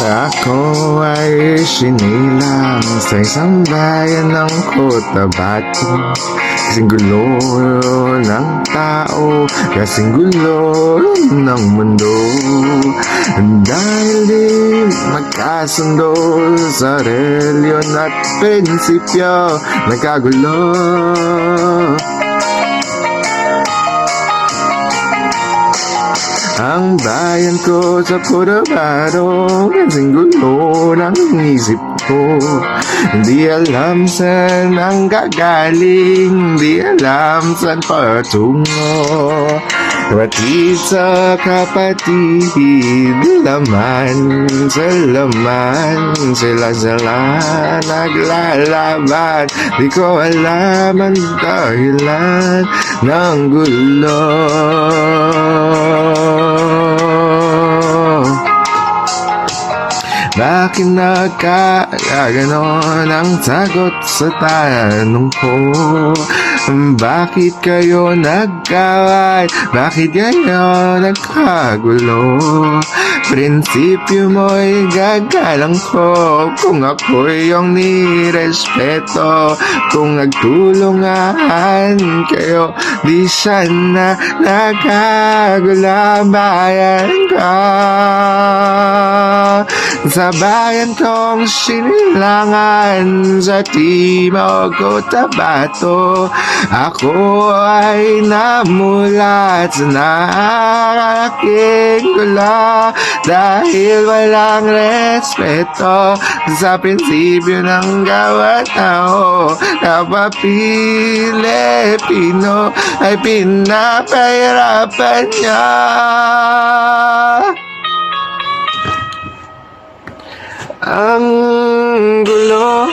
Ako ay sinilang sa isang bayan ng Cotabato. Kasing gulo ng tao, kasing gulo ng mundo. Dahil di magkasundo sa reliyon at prinsipyo, nagkagulo. Ang bayan ko sa Cotabato, kasing gulo ng isip ko. Hindi alam saan ang gagaling, hindi alam saan patungo. Kapatid sa kapatid, laman sa laman, sila naglalaban. Di ko alam ang dahilan ng gulo. Bakit nagkaganon ang sagot sa tanong ko? Bakit kayo nagkaway? Bakit kayo nagkagulo? Prinsipyo mo'y gagalang ko kung ako'y iyong nirespeto. Kung nagtulungan kayo, di sana nagkagulo bayan ko. Sa bayan kong sinilangan sa Timog Cotabato, ako ay namulat sa naraking gulo dahil walang respeto sa prinsipyo ng bawat tao. Kapwa Pilipino ay pinapahirapan niya. Ang gulo